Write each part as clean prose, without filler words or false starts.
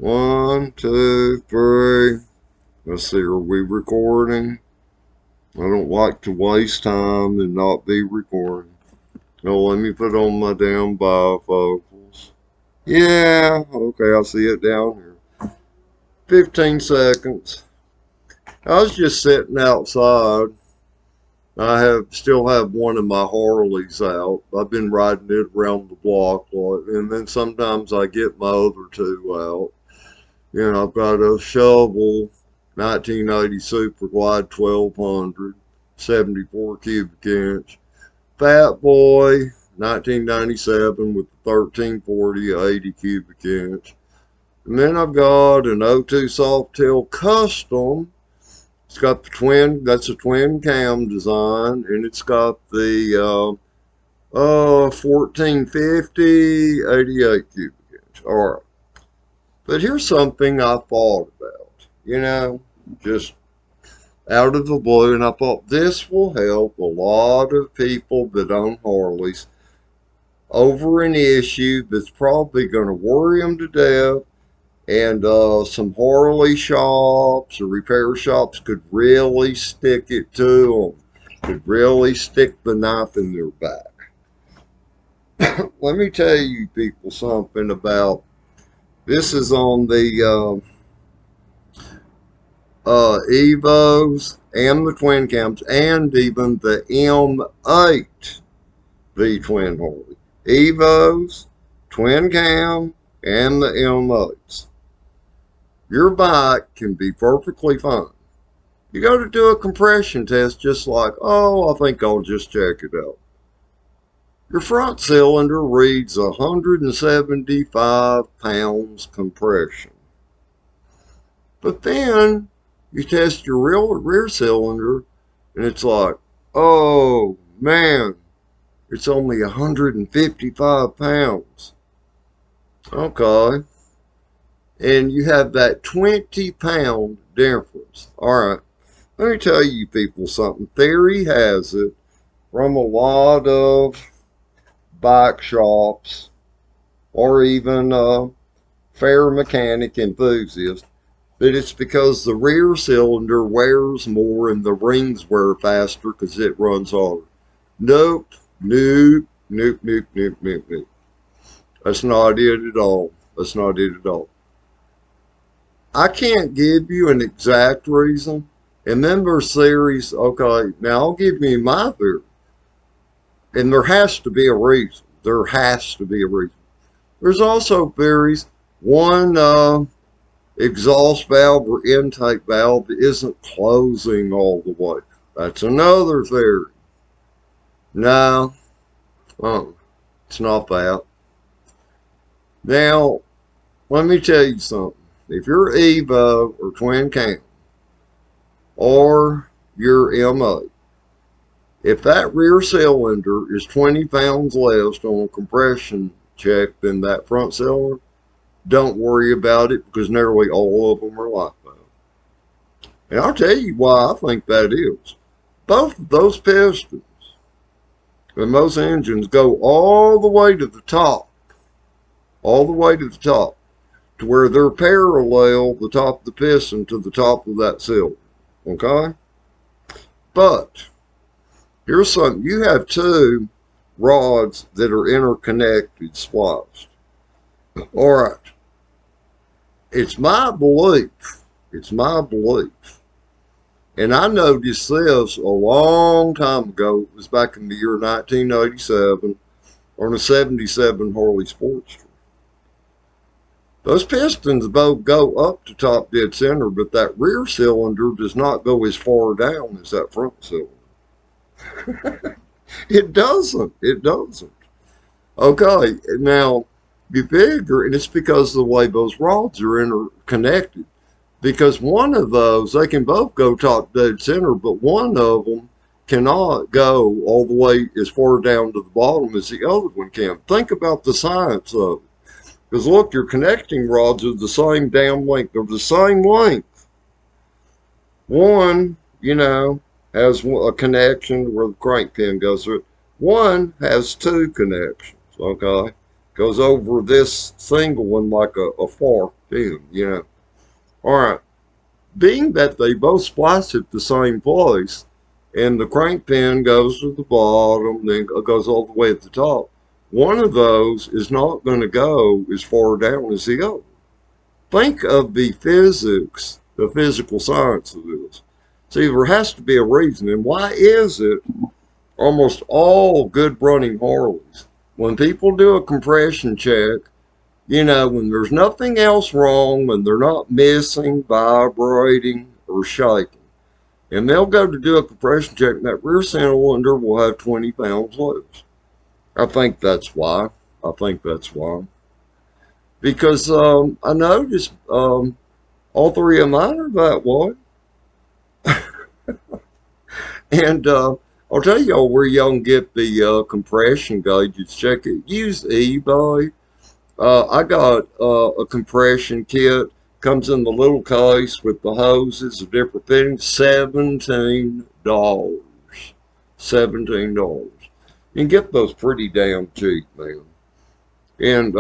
1, 2, 3. Let's see, are we recording? I don't like to waste time and not be recording. Oh, let me put on my damn bifocals. Yeah, okay, I see it down here. 15 seconds. I was just sitting outside. Still have one of my Harleys out. I've been riding it around the block, and then sometimes I get my other two out. You know, I've got a shovel, 1980 Super Glide 1200, 74 cubic inch. Fat Boy, 1997 with the 1340, 80 cubic inch. And then I've got an '02 Softail Custom. It's got the twin, that's a twin cam design, and it's got the 1450, 88 cubic inch. All right. But here's something I thought about, just out of the blue, and I thought this will help a lot of people that own Harleys over an issue that's probably going to worry them to death, and some Harley shops or repair shops could really stick it to them, could really stick the knife in their back. Let me tell you people something about, this is on the Evos and the twin cams and even the M8 V twin Harley. Evos, twin cam, and the M8s. Your bike can be perfectly fine. You go to do a compression test just like, oh, I think I'll just check it out. Your front cylinder reads 175 pounds compression. But then you test your rear cylinder and it's like, oh man, it's only 155 pounds. Okay. And you have that 20-pound difference. All right. Let me tell you people something. Theory has it from a lot of bike shops or even fair mechanic enthusiasts that it's because the rear cylinder wears more and the rings wear faster because it runs harder. Nope. Nope. Nope. Nope. Nope. Nope. Nope. That's not it at all. That's not it at all. I can't give you an exact reason. And then there's theories, okay, now I'll give you my theory. And there has to be a reason. There has to be a reason. There's also theories, one exhaust valve or intake valve isn't closing all the way. That's another theory. No, it's not that. Now, let me tell you something. If you're Evo or twin cam or your M8, if that rear cylinder is 20 pounds less on a compression check than that front cylinder, don't worry about it because nearly all of them are like that. And I'll tell you why I think that is. Both of those pistons and those engines go all the way to the top, all the way to the top, to where they're parallel, the top of the piston to the top of that cylinder. Okay? But here's something. You have two rods that are interconnected, spliced. All right. It's my belief. It's my belief. And I noticed this a long time ago. It was back in the year 1987 on a 77 Harley Sportster. Those pistons both go up to top dead center, but that rear cylinder does not go as far down as that front cylinder. It doesn't. It doesn't. Okay, now you figure, and it's because of the way those rods are interconnected. Because one of those, they can both go top dead center, but one of them cannot go all the way as far down to the bottom as the other one can. Think about the science of it. Because look, your connecting rods are the same damn length. They're the same length. One, has a connection where the crank pin goes through it. One has two connections, okay? Goes over this single one like a fork. Damn, All right. Being that they both splice at the same place, and the crank pin goes to the bottom, then goes all the way at the top, one of those is not going to go as far down as the other. Think of the physics, the physical science of this. See, there has to be a reason. And why is it almost all good running Harleys, when people do a compression check, when there's nothing else wrong, when they're not missing, vibrating, or shaking, and they'll go to do a compression check, and that rear cylinder will have 20 pounds loose. I think that's why. I think that's why. Because I noticed all three of mine are that way. And I'll tell y'all where y'all can get the compression gauges. Check it. Use eBay. I got a compression kit. Comes in the little case with the hoses of different fittings. $17. $17. You can get those pretty damn cheap, man. And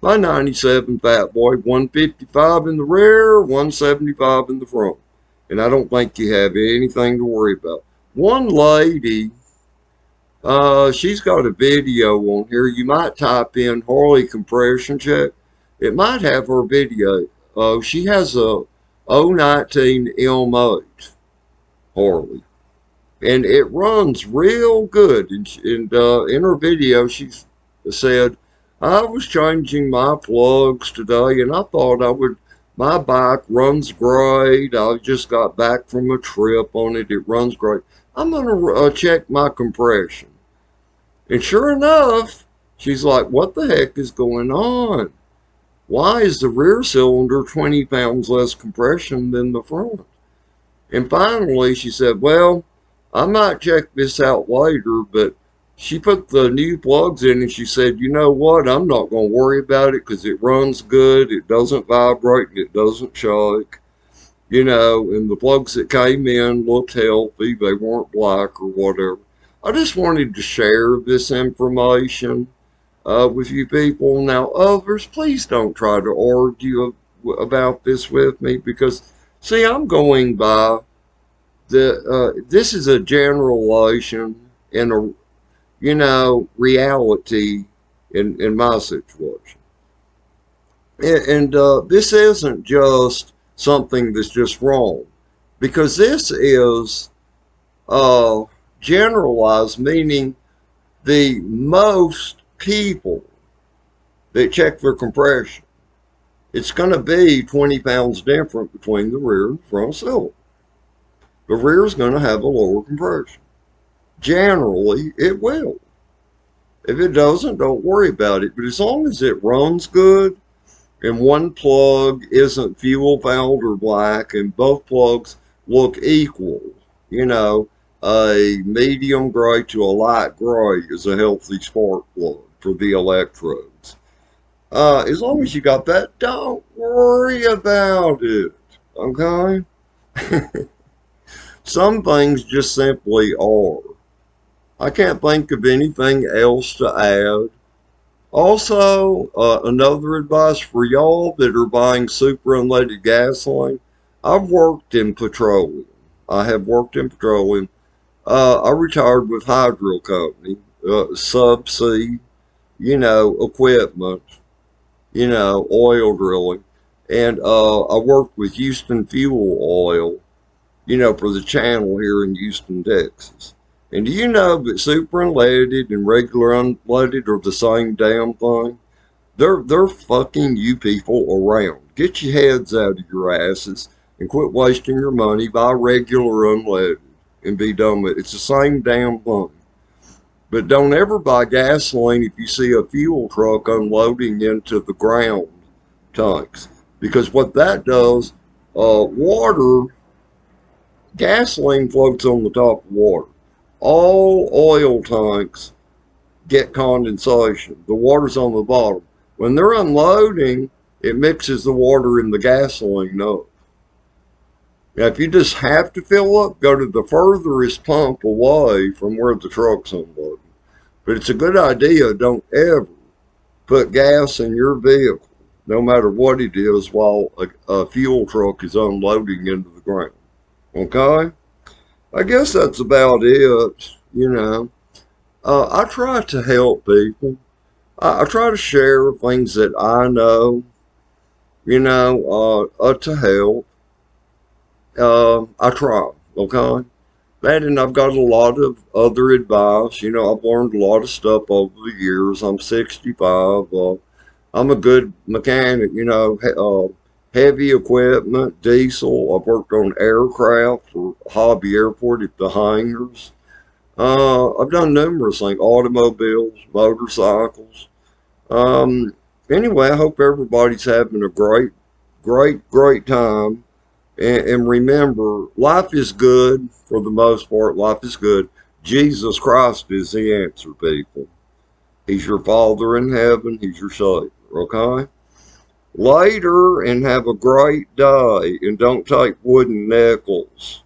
my 97 Fat Boy, 155 in the rear, 175 in the front. And I don't think you have anything to worry about. One lady, she's got a video on here. You might type in Harley compression check. It might have her video. She has a 019 M8 Harley. And it runs real good. And in her video, she said, I was changing my plugs today, and I thought my bike runs great. I just got back from a trip on it. It runs great. I'm going to check my compression. And sure enough, she's like, what the heck is going on? Why is the rear cylinder 20 pounds less compression than the front? And finally, she said, well, I might check this out later, but she put the new plugs in and she said, you know what, I'm not going to worry about it because it runs good, it doesn't vibrate, and it doesn't shake. And the plugs that came in looked healthy, they weren't black or whatever. I just wanted to share this information with you people. Now, others, please don't try to argue about this with me because, see, I'm going by this is a generalization and a reality in my situation. And this isn't just something that's just wrong, because this is generalized, meaning the most people that check their compression, it's going to be 20 pounds different between the rear and front cylinder. The rear is going to have a lower compression. Generally, it will. If it doesn't, don't worry about it. But as long as it runs good and one plug isn't fuel fouled or black and both plugs look equal, a medium gray to a light gray is a healthy spark plug for the electrodes. As long as you got that, don't worry about it. Okay? Some things just simply are. I can't think of anything else to add. Also, another advice for y'all that are buying super unleaded gasoline. I've worked in petroleum. I have worked in petroleum. I retired with Hydro Company, subsea, equipment, oil drilling. And I worked with Houston Fuel Oil, for the channel here in Houston, Texas. And do you know that super unleaded and regular unleaded are the same damn thing? They're fucking you people around. Get your heads out of your asses and quit wasting your money. Buy regular unleaded and be done with it. It's the same damn thing. But don't ever buy gasoline if you see a fuel truck unloading into the ground tanks. Because what that does, gasoline floats on the top of water. All oil tanks get condensation. The water's on the bottom. When they're unloading, it mixes the water in the gasoline up. Now, if you just have to fill up, go to the furthest pump away from where the truck's unloading. But it's a good idea. Don't ever put gas in your vehicle. no matter what it is, while a fuel truck is unloading into the ground. Okay? I guess that's about it, you know. I try to help people. I try to share things that I know, to help. I try, okay? That, and I've got a lot of other advice. I've learned a lot of stuff over the years. I'm 65. I'm a good mechanic, heavy equipment, diesel. I've worked on aircraft for Hobby Airport at the hangars. I've done numerous things, automobiles, motorcycles. Um, anyway, I hope everybody's having a great, great, great time. And remember, life is good for the most part. Life is good. Jesus Christ is the answer, people. He's your Father in heaven. He's your Savior, okay? Later, and have a great day. And don't take wooden nickels.